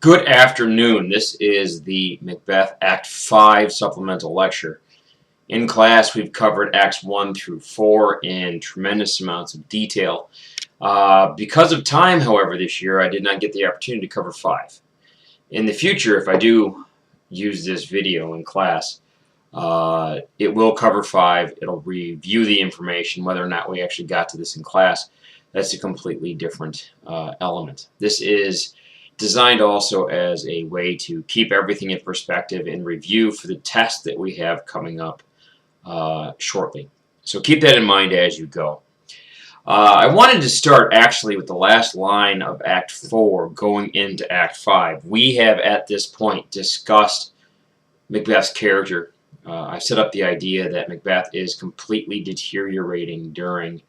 Good afternoon. This is the Macbeth Act V supplemental lecture. In class, we've covered Acts 1 through 4 in tremendous amounts of detail. Because of time, however, this year, I did not get the opportunity to cover 5. In the future, if I do use this video in class, it will cover 5. It'll review the information. Whether or not we actually got to this in class, that's a completely different element. This is designed also as a way to keep everything in perspective and review for the test that we have coming up shortly. So keep that in mind as you go. I wanted to start actually with the last line of Act 4 going into Act 5. We have at this point discussed Macbeth's character. I've set up the idea that Macbeth is completely deteriorating during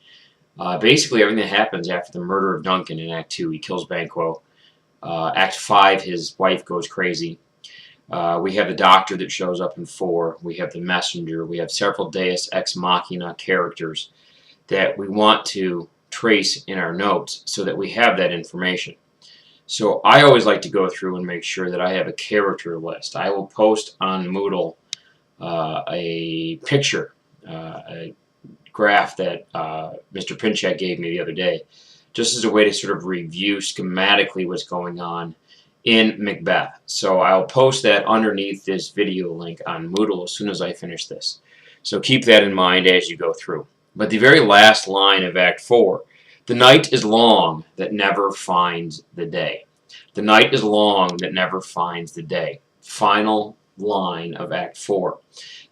basically everything that happens after the murder of Duncan in Act 2. He kills Banquo. Act 5, his wife goes crazy. We have the doctor that shows up in 4. We have the messenger. We have several Deus Ex Machina characters that we want to trace in our notes so that we have that information. So I always like to go through and make sure that I have a character list. I will post on Moodle a picture, a graph that Mr. Pinchak gave me the other day, just as a way to sort of review schematically what's going on in Macbeth. So I'll post that underneath this video link on Moodle as soon as I finish this. So keep that in mind as you go through. But the very last line of Act 4, the night is long that never finds the day. The night is long that never finds the day. Final line of Act 4.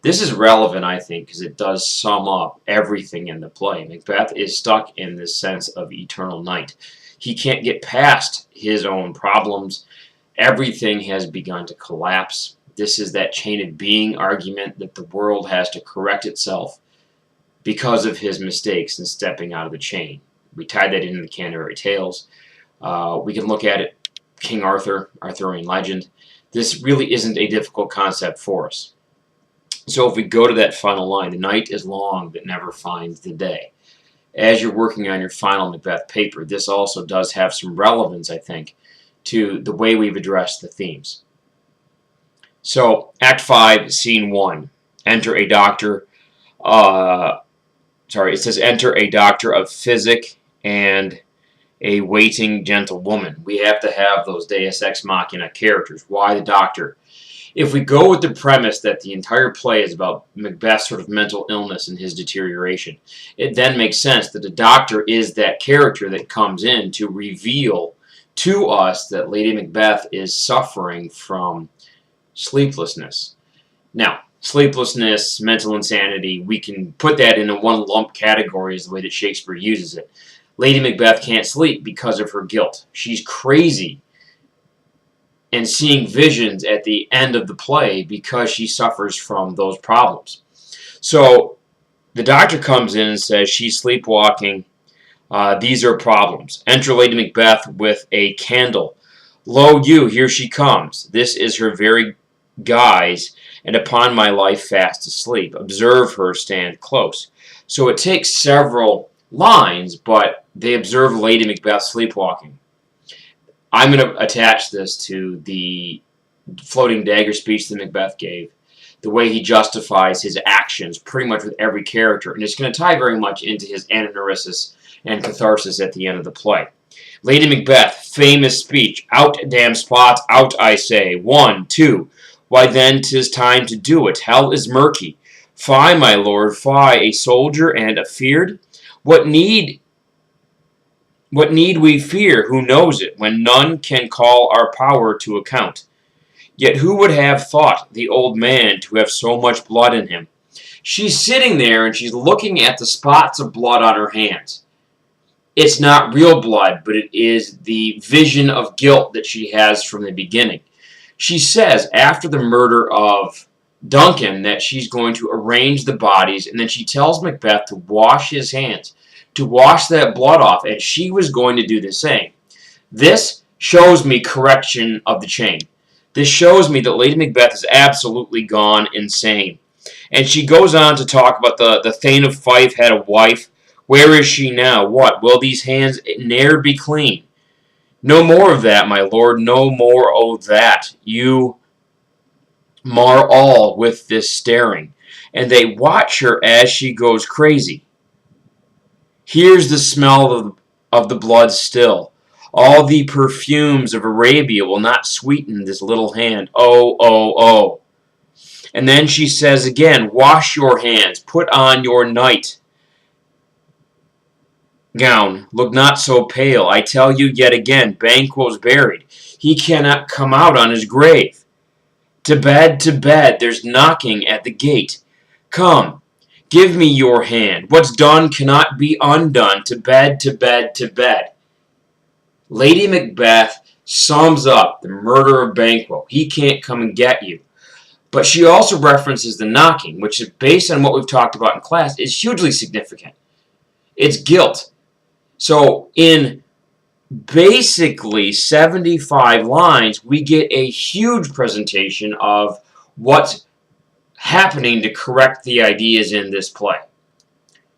This is relevant, I think, because it does sum up everything in the play. Macbeth is stuck in this sense of eternal night. He can't get past his own problems. Everything has begun to collapse. This is that chain of being argument that the world has to correct itself because of his mistakes in stepping out of the chain. We tied that into the Canterbury Tales. We can look at it, King Arthur, Arthurian legend. This really isn't a difficult concept for us. So if we go to that final line, the night is long that never finds the day. As you're working on your final Macbeth paper, this also does have some relevance, I think, to the way we've addressed the themes. So, Act 5, Scene 1. Enter a doctor. It says enter a doctor of physic and a waiting gentlewoman. We have to have those Deus Ex Machina characters. Why the doctor? If we go with the premise that the entire play is about Macbeth's sort of mental illness and his deterioration, it then makes sense that the doctor is that character that comes in to reveal to us that Lady Macbeth is suffering from sleeplessness. Now, sleeplessness, mental insanity, we can put that in a one lump category is the way that Shakespeare uses it. Lady Macbeth can't sleep because of her guilt. She's crazy and seeing visions at the end of the play because she suffers from those problems. So the doctor comes in and says she's sleepwalking. These are problems. Enter Lady Macbeth with a candle. Lo you, here she comes. This is her very guise, and upon my life fast asleep. Observe her stand close. So it takes several lines, but they observe Lady Macbeth sleepwalking. I'm going to attach this to the floating dagger speech that Macbeth gave, the way he justifies his actions pretty much with every character, and it's going to tie very much into his anagnorisis and catharsis at the end of the play. Lady Macbeth, famous speech, out damn spot, out I say, 1, 2, why then 'tis time to do it, hell is murky, fie my lord, fie, a soldier and afeard, what need we fear, who knows it, when none can call our power to account? Yet who would have thought the old man to have so much blood in him? She's sitting there and she's looking at the spots of blood on her hands. It's not real blood, but it is the vision of guilt that she has from the beginning. She says after the murder of Duncan that she's going to arrange the bodies, and then she tells Macbeth to wash his hands, to wash that blood off, and she was going to do the same. This shows me correction of the chain. This shows me that Lady Macbeth has absolutely gone insane. And she goes on to talk about the Thane of Fife had a wife. Where is she now? What? Will these hands ne'er be clean? No more of that, my lord, no more o' that. You mar all with this staring. And they watch her as she goes crazy. Here's the smell of the blood still. All the perfumes of Arabia will not sweeten this little hand. Oh, oh, oh. And then she says again, wash your hands, put on your night gown, look not so pale. I tell you yet again, Banquo's buried. He cannot come out on his grave. To bed, there's knocking at the gate. Come, give me your hand. What's done cannot be undone. To bed, to bed, to bed. Lady Macbeth sums up the murder of Banquo. He can't come and get you. But she also references the knocking, which is based on what we've talked about in class, is hugely significant. It's guilt. So in basically 75 lines, we get a huge presentation of what's happening to correct the ideas in this play.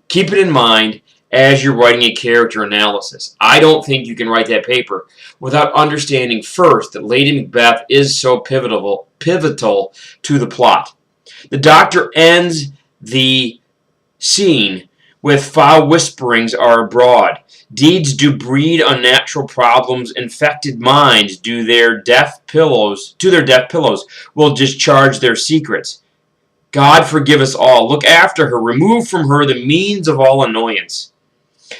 Keep it in mind as you're writing a character analysis. I don't think you can write that paper without understanding first that Lady Macbeth is so pivotal to the plot. The doctor ends the scene with foul whisperings are abroad. Deeds do breed unnatural problems. Infected minds to their deaf pillows will discharge their secrets. God forgive us all. Look after her. Remove from her the means of all annoyance.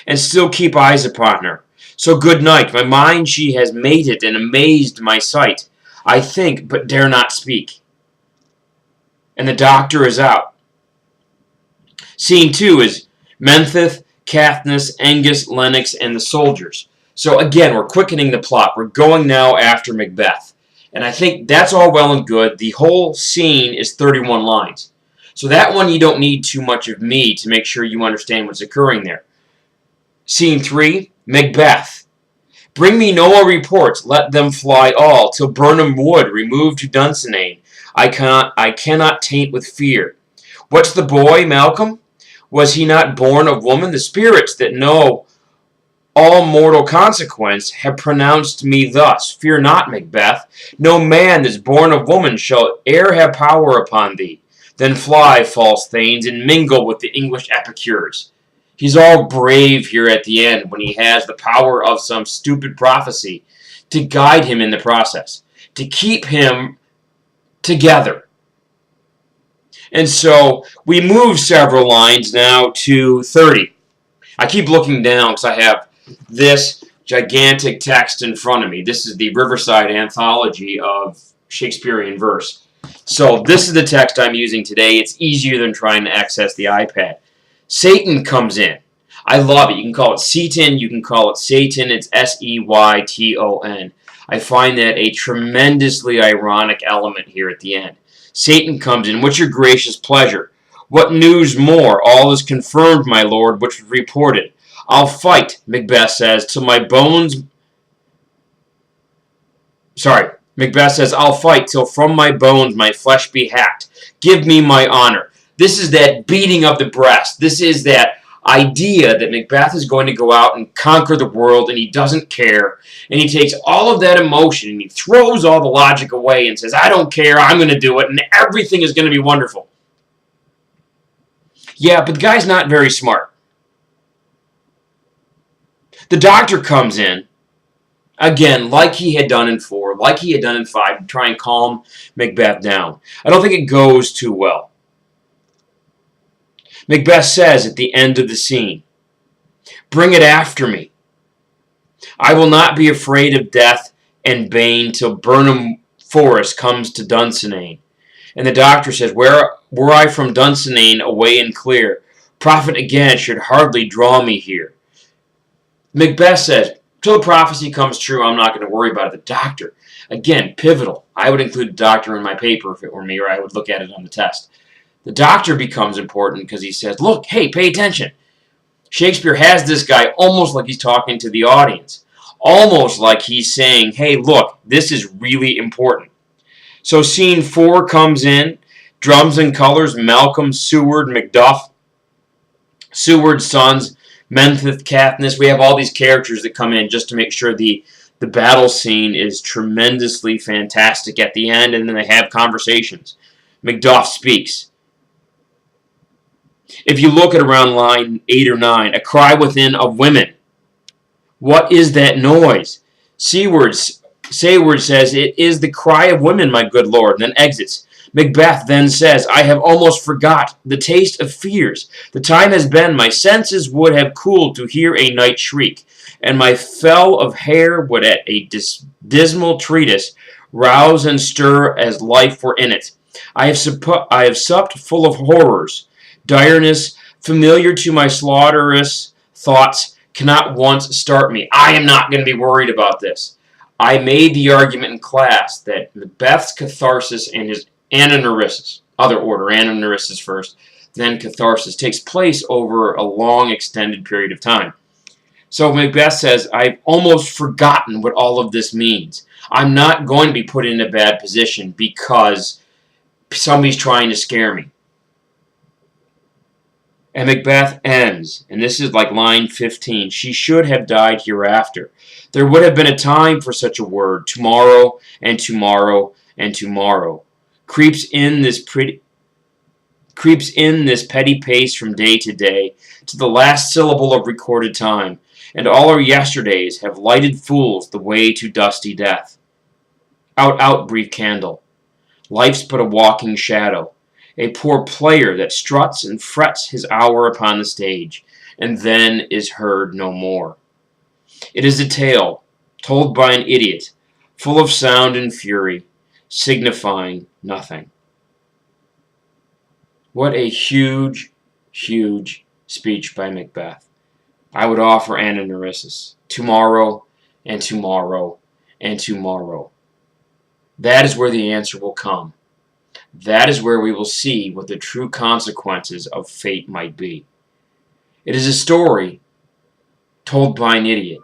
And still keep eyes upon her. So good night. My mind she has mated and amazed my sight. I think, but dare not speak. And the doctor is out. Scene 2 is Mentheth, Caithness, Angus, Lennox, and the soldiers. So again, we're quickening the plot. We're going now after Macbeth. And I think that's all well and good. The whole scene is 31 lines. So that one you don't need too much of me to make sure you understand what's occurring there. Scene 3, Macbeth. Bring me no reports, let them fly all, till Burnham Wood remove to Dunsinane. I cannot taint with fear. What's the boy, Malcolm? Was he not born of woman? The spirits that know all mortal consequence have pronounced me thus. Fear not, Macbeth. No man that's born of woman shall e'er have power upon thee. Then fly, false thanes, and mingle with the English epicures. He's all brave here at the end when he has the power of some stupid prophecy to guide him in the process, to keep him together. And so we move several lines now to 30. I keep looking down because I have this gigantic text in front of me. This is the Riverside Anthology of Shakespearean verse. So this is the text I'm using today. It's easier than trying to access the iPad. Satan comes in. I love it. You can call it Seaton. You can call it Satan. It's S-E-Y-T-O-N. I find that a tremendously ironic element here at the end. Satan comes in. What's your gracious pleasure? What news more? All is confirmed, my lord, which was reported. I'll fight, Macbeth says, till my bones... Macbeth says, I'll fight till from my bones my flesh be hacked. Give me my honor. This is that beating of the breast. This is that idea that Macbeth is going to go out and conquer the world, and he doesn't care. And he takes all of that emotion and he throws all the logic away and says, I don't care, I'm going to do it, and everything is going to be wonderful. Yeah, but the guy's not very smart. The doctor comes in, again, like he had done in 4, like he had done in 5, to try and calm Macbeth down. I don't think it goes too well. Macbeth says at the end of the scene, bring it after me. I will not be afraid of death and bane till Burnham Forest comes to Dunsinane. And the doctor says, were I from Dunsinane away and clear, prophet again should hardly draw me here. Macbeth says, till the prophecy comes true, I'm not going to worry about it. The doctor, again, pivotal. I would include the doctor in my paper if it were me, or I would look at it on the test. The doctor becomes important because he says, look, hey, pay attention. Shakespeare has this guy almost like he's talking to the audience. Almost like he's saying, hey, look, this is really important. So scene 4 comes in. Drums and colors, Malcolm, Seward, Macduff, Seward's sons, Mentheth, Caithness. We have all these characters that come in just to make sure the The battle scene is tremendously fantastic at the end, and then they have conversations. Macduff speaks. If you look at around line 8 or 9, a cry within of women. What is that noise? Sayward says, it is the cry of women, my good lord, and then exits. Macbeth then says, I have almost forgot the taste of fears. The time has been, my senses would have cooled to hear a night shriek, and my fell of hair would at a dismal treatise rouse and stir as life were in it. I have supped full of horrors. Direness, familiar to my slaughterous thoughts, cannot once start me. I am not going to be worried about this. I made the argument in class that Macbeth's catharsis and his ananorisis, other order, ananorisis first, then catharsis, takes place over a long extended period of time. So Macbeth says, I've almost forgotten what all of this means. I'm not going to be put in a bad position because somebody's trying to scare me. And Macbeth ends, and this is like line 15, she should have died hereafter. There would have been a time for such a word, tomorrow, and tomorrow, and tomorrow. Creeps in this petty pace from day to day, to the last syllable of recorded time, and all our yesterdays have lighted fools the way to dusty death. Out, out, brief candle. Life's but a walking shadow. A poor player that struts and frets his hour upon the stage, and then is heard no more. It is a tale, told by an idiot, full of sound and fury, signifying nothing. What a huge, huge speech by Macbeth. I would offer ananorisis. Tomorrow, and tomorrow, and tomorrow. That is where the answer will come. That is where we will see what the true consequences of fate might be. It is a story told by an idiot.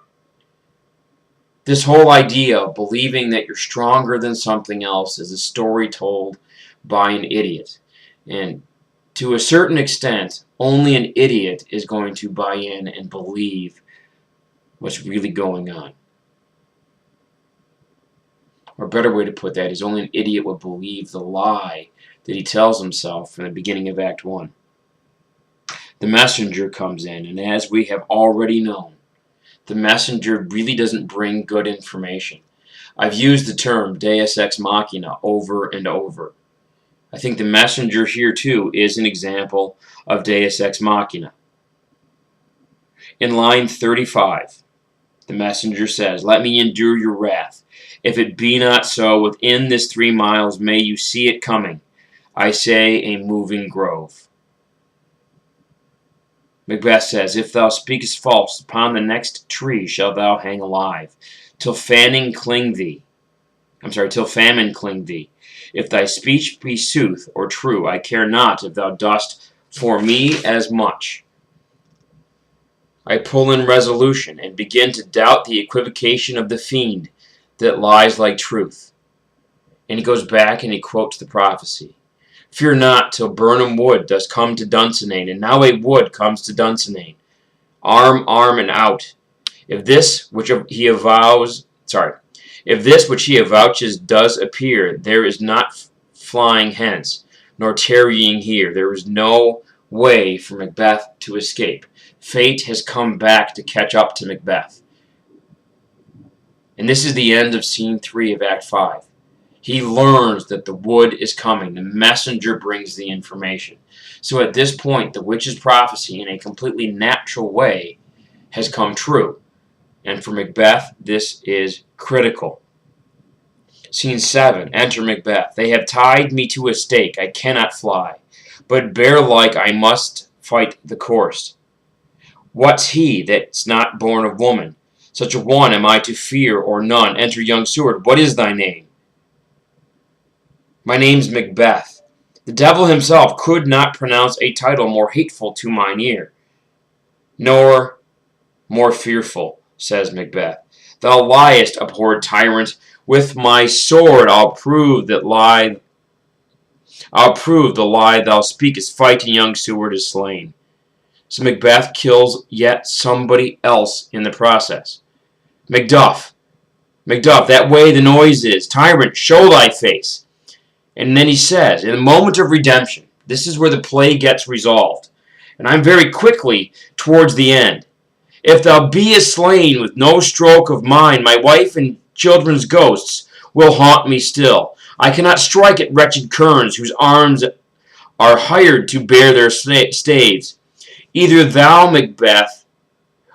This whole idea of believing that you're stronger than something else is a story told by an idiot. And to a certain extent, only an idiot is going to buy in and believe what's really going on. Or a better way to put that is only an idiot would believe the lie that he tells himself from the beginning of Act 1. The messenger comes in, and as we have already known, the messenger really doesn't bring good information. I've used the term deus ex machina over and over. I think the messenger here too is an example of deus ex machina. In line 35, the messenger says, let me endure your wrath. If it be not so, within this 3 miles may you see it coming. I say a moving grove. Macbeth says, if thou speakest false, upon the next tree shalt thou hang alive, till famine cling thee. If thy speech be sooth or true, I care not if thou dost for me as much. I pull in resolution, and begin to doubt the equivocation of the fiend that lies like truth. And he goes back and he quotes the prophecy. Fear not till Burnham Wood does come to Dunsinane, and now a wood comes to Dunsinane. Arm, and out. If this which he avouches does appear, there is not flying hence, nor tarrying here. There is no way for Macbeth to escape. Fate has come back to catch up to Macbeth. And this is the end of Scene 3 of Act 5. He learns that the wood is coming. The messenger brings the information. So at this point, the witch's prophecy, in a completely natural way, has come true. And for Macbeth, this is critical. Scene 7. Enter Macbeth. They have tied me to a stake. I cannot fly. But bear-like I must fight the course. What's he that's not born of woman? Such a one am I to fear or none. Enter young Seward. What is thy name? My name's Macbeth. The devil himself could not pronounce a title more hateful to mine ear. Nor more fearful, says Macbeth. Thou liest, abhorred tyrant. With my sword I'll prove the lie thou speakest. Fight, and young Seward is slain. So Macbeth kills yet somebody else in the process. Macduff, Macduff, that way the noise is. Tyrant, show thy face. And then he says, in the moment of redemption, this is where the play gets resolved. And I'm very quickly towards the end. If thou be slain with no stroke of mine, my wife and children's ghosts will haunt me still. I cannot strike at wretched kerns whose arms are hired to bear their staves. Either thou, Macbeth,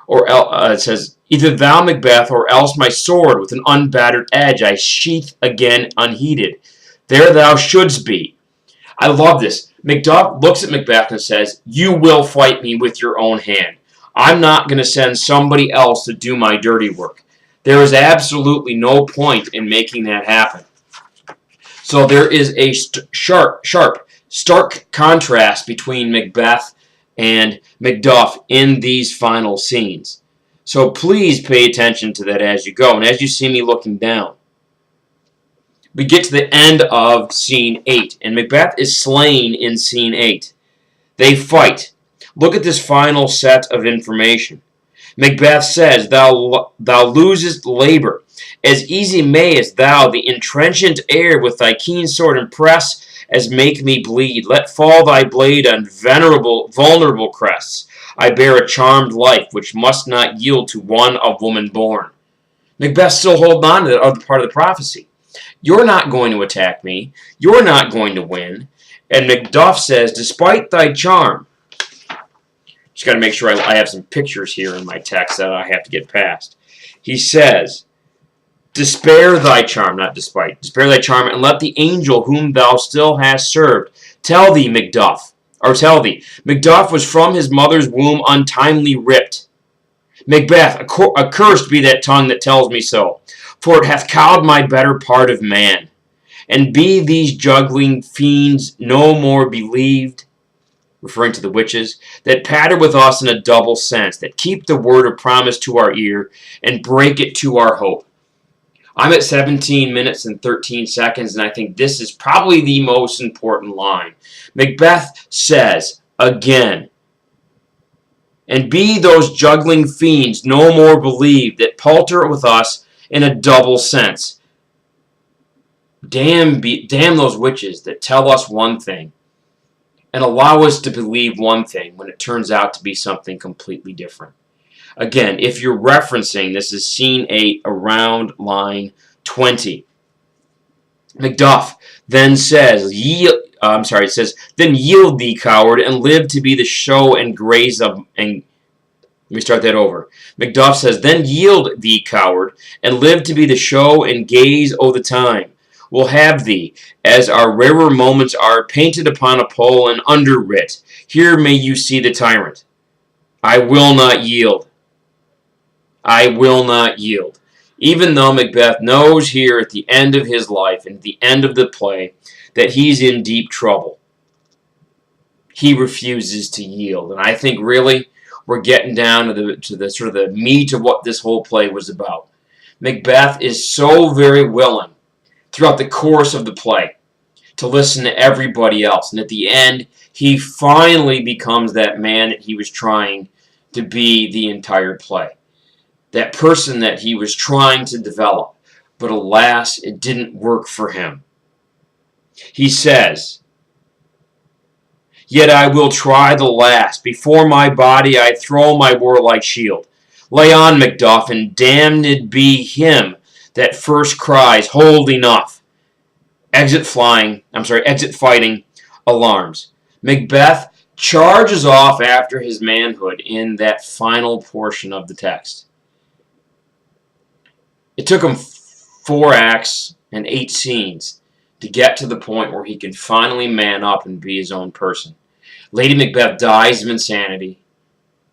or it says, either thou, Macbeth, or else my sword with an unbattered edge I sheath again unheeded. There thou shouldst be. I love this. Macduff looks at Macbeth and says, you will fight me with your own hand. I'm not going to send somebody else to do my dirty work. There is absolutely no point in making that happen. So there is a stark contrast between Macbeth and Macduff in these final scenes. So please pay attention to that as you go. And as you see me looking down, we get to the end of Scene 8. And Macbeth is slain in Scene 8. They fight. Look at this final set of information. Macbeth says, Thou losest labor. As easy mayest thou the entrenchant air with thy keen sword impress as make me bleed. Let fall thy blade on vulnerable crests. I bear a charmed life which must not yield to one of woman born. Macbeth still holds on to that other part of the prophecy. You're not going to attack me. You're not going to win. And Macduff says, despite thy charm, just got to make sure I have some pictures here in my text that I have to get past. He says, despair thy charm, not despite. Despair thy charm, and let the angel whom thou still hast served tell thee, Macduff, Macduff was from his mother's womb untimely ripped. Macbeth, accursed be that tongue that tells me so, for it hath cowed my better part of man. And be these juggling fiends no more believed, referring to the witches, that patter with us in a double sense, that keep the word of promise to our ear, and break it to our hope. I'm at 17 minutes and 13 seconds, and I think this is probably the most important line. Macbeth says, again, and be those juggling fiends no more believed, that palter with us in a double sense. Damn those witches that tell us one thing and allow us to believe one thing when it turns out to be something completely different. Again, if you're referencing, this is Scene 8 around line 20. Macduff then says, it says, then yield thee, coward, and live to be the show and graze of... And let me start that over. Macduff says, then yield thee, coward, and live to be the show and gaze o' the time. We'll have thee, as our rarer moments are, painted upon a pole and underwrit. Here may you see the tyrant. I will not yield. I will not yield. Even though Macbeth knows here at the end of his life and at the end of the play that he's in deep trouble, he refuses to yield. And I think really we're getting down to the sort of the meat of what this whole play was about. Macbeth is so very willing throughout the course of the play to listen to everybody else. And at the end, he finally becomes that man that he was trying to be the entire play. That person that he was trying to develop. But alas, it didn't work for him. He says, yet I will try the last. Before my body I throw my warlike shield. Lay on, Macduff, and damned be him that first cries, hold enough. Exit fighting, alarms. Macbeth charges off after his manhood in that final portion of the text. It took him 4 acts and 8 scenes to get to the point where he can finally man up and be his own person. Lady Macbeth dies of insanity.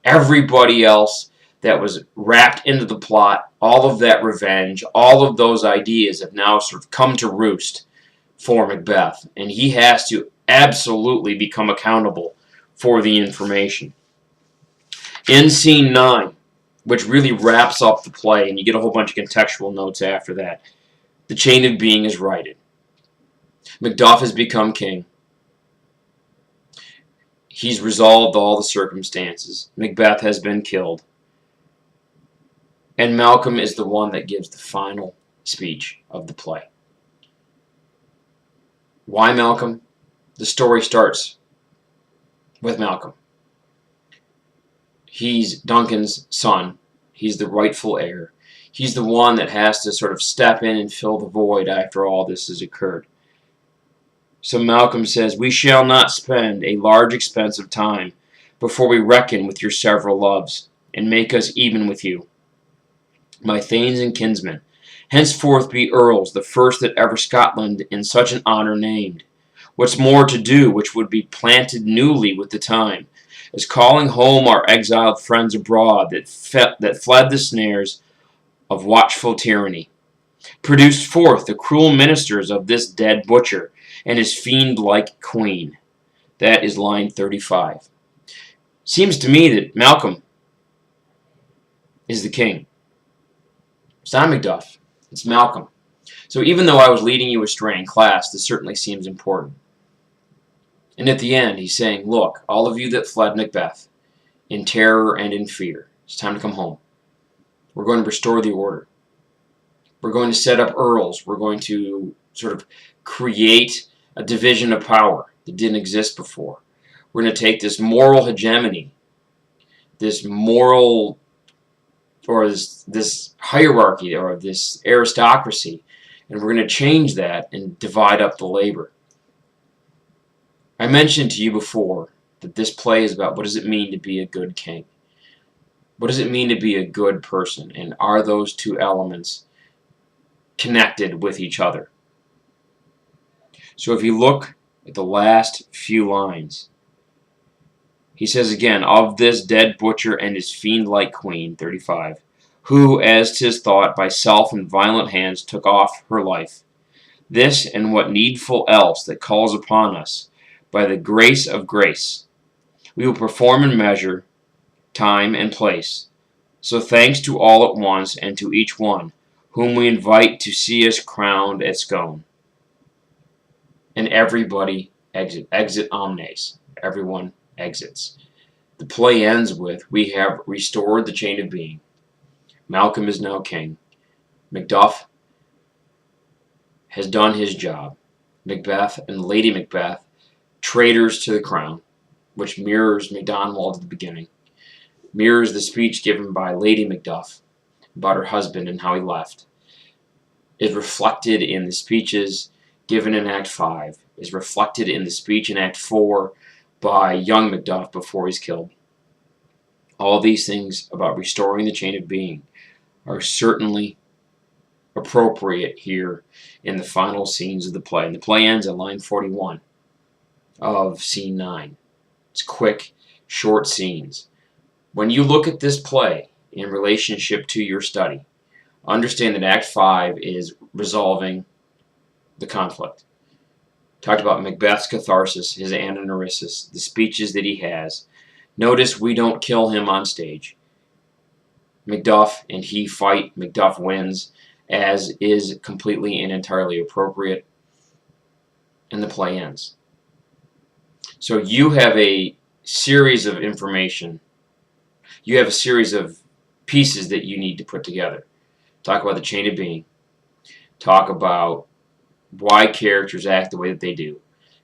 Everybody else that was wrapped into the plot, all of that revenge, all of those ideas have now sort of come to roost for Macbeth. And he has to absolutely become accountable for the information. In Scene 9, which really wraps up the play, and you get a whole bunch of contextual notes after that, the chain of being is righted. Macduff has become king. He's resolved all the circumstances. Macbeth has been killed. And Malcolm is the one that gives the final speech of the play. Why Malcolm? The story starts with Malcolm. He's Duncan's son. He's the rightful heir. He's the one that has to sort of step in and fill the void after all this has occurred. So Malcolm says, "We shall not spend a large expense of time before we reckon with your several loves, and make us even with you, my thanes and kinsmen. Henceforth be earls, the first that ever Scotland in such an honour named. What's more to do, which would be planted newly with the time, as calling home our exiled friends abroad that fled the snares of watchful tyranny, produced forth the cruel ministers of this dead butcher and his fiend-like queen." That is line 35. Seems to me that Malcolm is the king. It's not Macduff. It's Malcolm. So even though I was leading you astray in class, this certainly seems important. And at the end, he's saying, look, all of you that fled Macbeth in terror and in fear, it's time to come home. We're going to restore the order. We're going to set up earls. We're going to sort of create a division of power that didn't exist before. We're going to take this moral hegemony, this moral, or this hierarchy, or this aristocracy, and we're going to change that and divide up the labor. I mentioned to you before that this play is about what does it mean to be a good king? What does it mean to be a good person? And are those two elements connected with each other? So if you look at the last few lines, he says again, "Of this dead butcher and his fiend-like queen," 35, "who, as 'tis thought, by self and violent hands took off her life. This and what needful else that calls upon us, by the grace of grace, we will perform in measure, time, and place. So thanks to all at once, and to each one, whom we invite to see us crowned at Scone." And everybody exit omnes. Everyone exits. The play ends with, "We have restored the chain of being. Malcolm is now king. Macduff has done his job. Macbeth and Lady Macbeth, traitors to the crown," which mirrors MacDonald at the beginning, mirrors the speech given by Lady Macduff about her husband and how he left, is reflected in the speeches given in Act 5, is reflected in the speech in Act 4 by young Macduff before he's killed. All these things about restoring the chain of being are certainly appropriate here in the final scenes of the play. And the play ends at line 41 of scene 9. It's quick, short scenes. When you look at this play in relationship to your study, understand that Act 5 is resolving the conflict. Talked about Macbeth's catharsis, his anagnorisis, the speeches that he has. Notice we don't kill him on stage. Macduff and he fight. Macduff wins, as is completely and entirely appropriate, and the play ends. So you have a series of information. You have a series of pieces that you need to put together. Talk about the chain of being. Talk about why characters act the way that they do.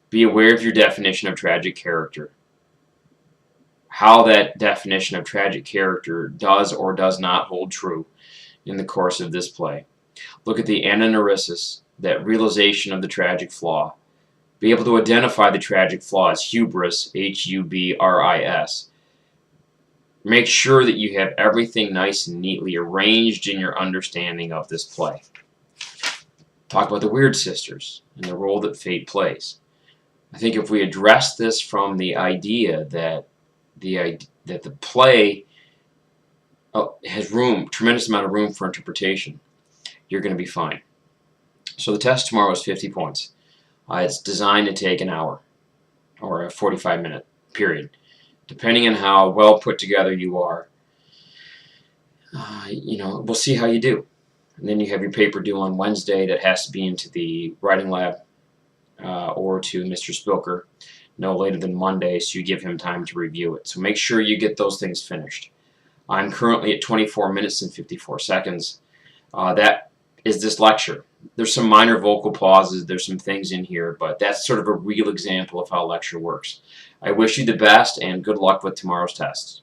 Be aware of your definition of tragic character. How that definition of tragic character does or does not hold true in the course of this play. Look at the anagnorisis, that realization of the tragic flaw. Be able to identify the tragic flaw as hubris, H-U-B-R-I-S. Make sure that you have everything nice and neatly arranged in your understanding of this play. Talk about the Weird Sisters and the role that fate plays. I think if we address this from the idea that the play has tremendous amount of room for interpretation, you're going to be fine. So the test tomorrow is 50 points. It's designed to take an hour or a 45-minute period. Depending on how well put together you are, we'll see how you do. And then you have your paper due on Wednesday that has to be into the writing lab or to Mr. Spilker no later than Monday, so you give him time to review it. So make sure you get those things finished. I'm currently at 24 minutes and 54 seconds. That is this lecture. There's some minor vocal pauses, there's some things in here, but that's sort of a real example of how a lecture works. I wish you the best and good luck with tomorrow's test.